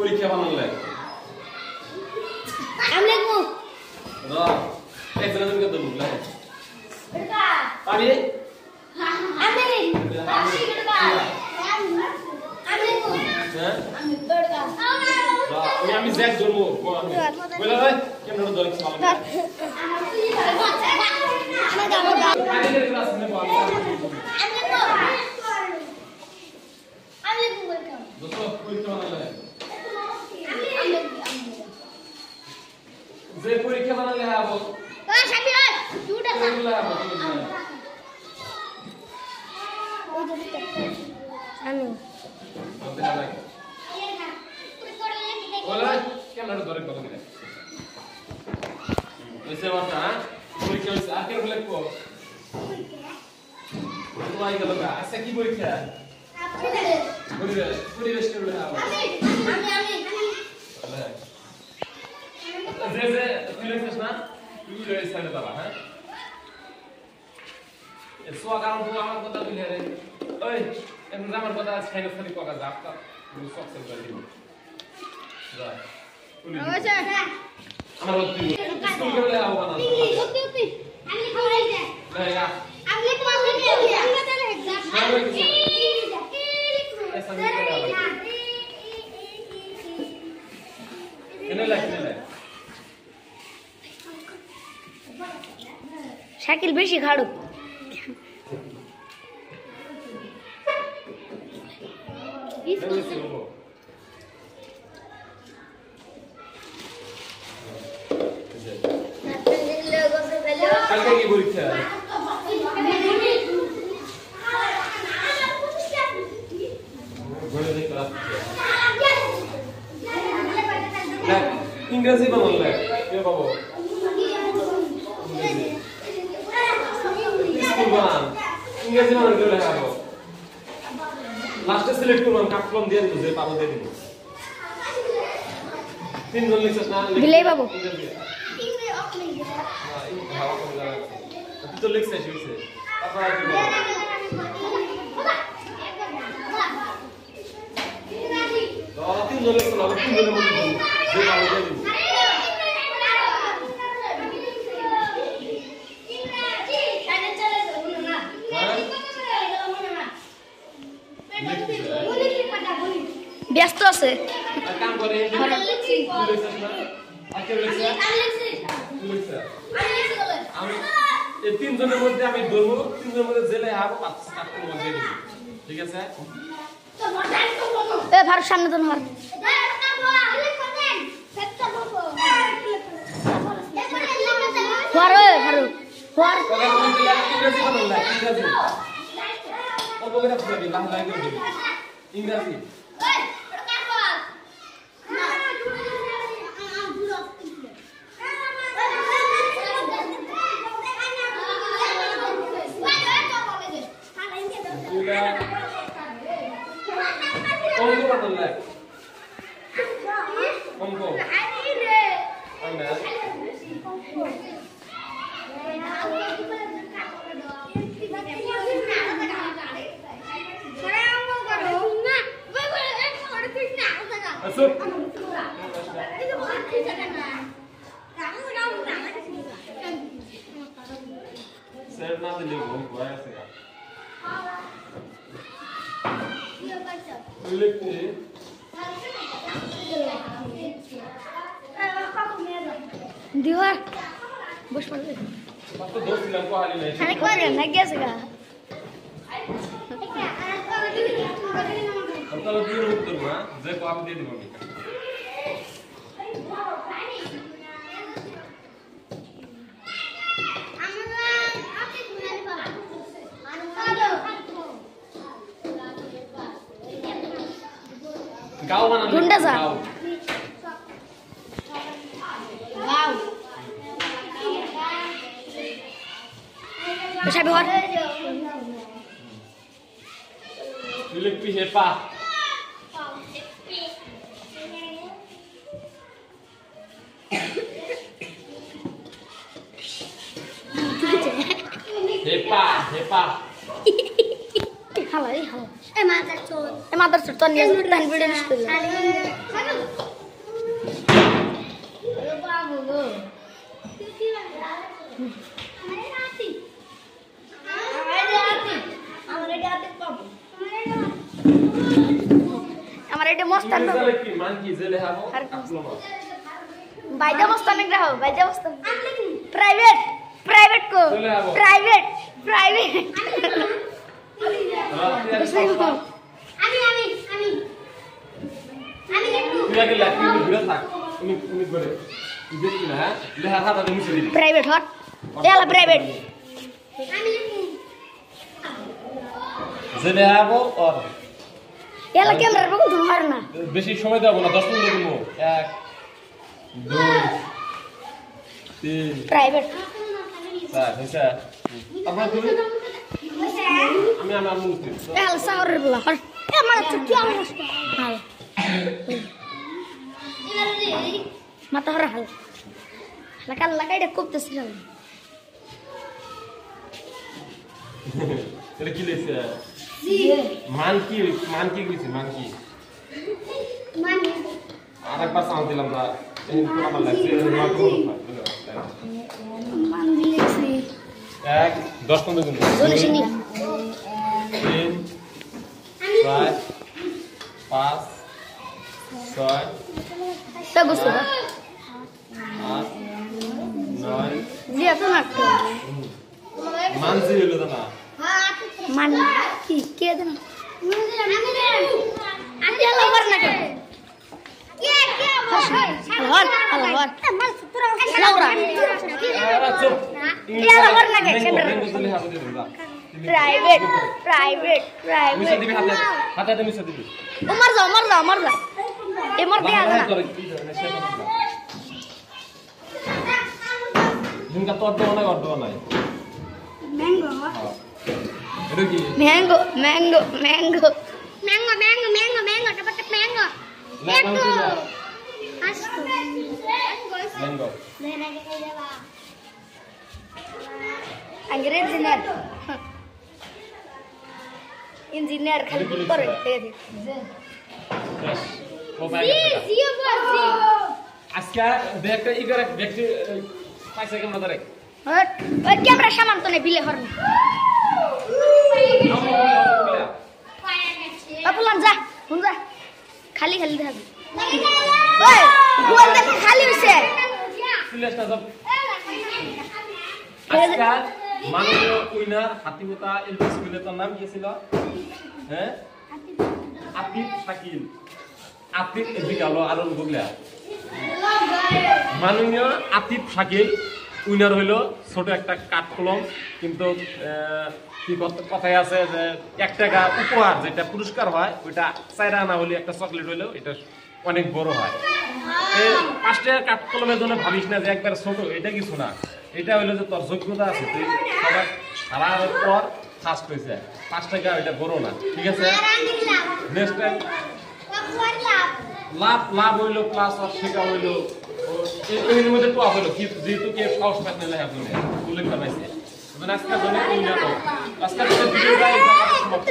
পরীক্ষা বানালে আমি লিখবো না একজন একজন করে দেবো লাগে পারি আমি লিখবো হ্যাঁ আমি বড়কা আমি জ্যাক জন্ম বলে ভাই কেমন ধরে ভালো যে পরীক্ষা বানালে আবো ওই সাবি ওই দুটা বলে আবো আমি বলে কেমন ধরে কত করে এসে মাথা পরীক্ষা হইছে আর কেন লিখবো তোমাই গেল গা আচ্ছা কি পরীক্ষা পরিবেশ কেন লিখবো যে যে তুই লিখছিস না তুই রয়ে সাইডে দাঁড়া হ্যাঁ সোয়া কারণ তুই আমার কথা বলি রে ওই এখন আমার কথা সাইডে সাইডে কথা যা আপকা তুই সব সেল করে দিবি যা আচ্ছা আমার তুই স্কুল গেলে আও না আমি খাওয়াই দে না আমি লিখবো আমি চলে এক্সাম এনে লাগ শাকিল বেশি খাড়ো কালকে কি পরীক্ষা গণিত ক্লাস ইংরেজি বানালে কে বাবু স্কুল বানান ইংরেজি বানান করে লেখাবো লাস্টে সিলেক্ট করলাম কাটলাম দিয়ে দিব যে পাবো দিয়ে দিব তিনজন লিখছিস না বিলাই বাবু তুই তো লিখছিস হইছে তারপর আর কি বলবো তো আর তিনজন লিখছিস আর তিনজনের মধ্যে দিব যে পাবো দিয়ে দিব ব্যস্ত আছে কাম করে আমি এই তিনজনের মধ্যে আমি ধরবো তিনজনের মধ্যে জেলে হাবো কাটতে মধ্যে দিব ঠিক আছে এ ফারুক সামনে তো মার ফারুক ফারুক ফারুক ইংরেজি বানান না ইংরেজি অল্প করে দিবি লাহ লাহ করে দিবি ইংরেজি অঙ্ক বানান না অঙ্ক স্যার না দিলে ভয় আছে লিখতে দিওয়ার বস পড়বে কত দোস্ত দিলাম কোহালি নাই খানে করে না গেছে গা তাহলে দিয়ে উত্তর না যে কো আমি দিয়ে দিব আমি গাও বানান গুন্ডা যা গাও গাও সাবি হর লিখবি হেপা হেপা হেপা হালাই হালাই এ মাদার চোর তো নিয়ে তান ভিডিও শুরু মস্তান তাহলে কি মান কি জেলে হাবো আর আকলো না বাইদা মস্তান গ্রাহ বাইদা মস্তান প্রাইভেট প্রাইভেট को চলে আবো। প্রাইভেট প্রাইভেট তুই আগে লাগ তুই ঘুরে থাক তুমি করে তুই দেখবি না হ্যাঁ লেহা হাতে মুছে দিবি প্রাইভেট হট এলা প্রাইভেট জেলে হাবো আর এলা ক্যামেরা বকু ধর না বেশি সময় দেব না 10 মিনিট দিব 1 2 3 প্রাইভেট 4 হইছে আপনার তুমি আমি আমার মুছে এলা সাগরের বলা হর এ মানে তো কি আমার হাল মাথা হর হাল লাগাই এটা করতেছিল এটা কি লেছে মান কি কইছে মান কি আরেকবার সাউন্ড দিলাম না এই তো আমার লাগছে মান দিয়েছি 1 10 15 দিন বলিস নি 3 4 5 6 তা গুছো 8 9 জিয়া তো না মান যে হলো না মান কি কে দেন আমি এলা বার না কে হল মাল তোরা লাউরা চুপ এলা বার না কে প্রাইভেট মিশা দিবি হাতে মিশা দিবি মর যা এ মর দিয়া না দিনকা তোর দেওয়া নাই অর্ধ নাই ম্যাঙ্গো এটা কি mango dapat mango. Mango. Astu. Mango. अंग्रेज इंजीनियर खाली पर Yes. Zio buat আজকে দেখতে ইগারে দেখতে 5 সেকেন্ড ধরে ওই ক্যামেরা সামান তো নেই বিলে হরনি আপুলান যা হুন যা খালি দেখা ওই গোল দেখো খালি হইছে প্লেসটা সব আজকে মাননীয় উইনার হাতিমতা এলপি স্কুলের তার নাম কি ছিল হ্যাঁ আতিফ শাকিল আতিফ এদিকে আলো আরো গুগলা মাননীয় আতিফ শাকিল উইনার হইল ছোট একটা কাঠ কলম কিন্তু কি কথাই আছে যে 1 টাকা উপহার যেটা পুরস্কার হয় ওইটা 4 আনা হলে একটা চকলেট হইলো এটা অনেক বড় হয় এই 5 টাকা কাঠ কলমের জন্য ভাবিস না যে একবার ছোট এটা কিছু না এটা হইলো যে তোর যোগ্যতা আছে তুই সবার সারার পর ফার্স্ট হইছে 5 টাকা এটা বড় না ঠিক আছে নেক্সট টাইম লাভ হইলো প্লাস আর শেখা হইলো এর মধ্যে তো হইলো কি যেহেতু কে সাহস পাইতে না আপনি উল্লেখ করাইছে আজকের জন্য আজকের ভিডিওটা এই জায়গায় সমাপ্ত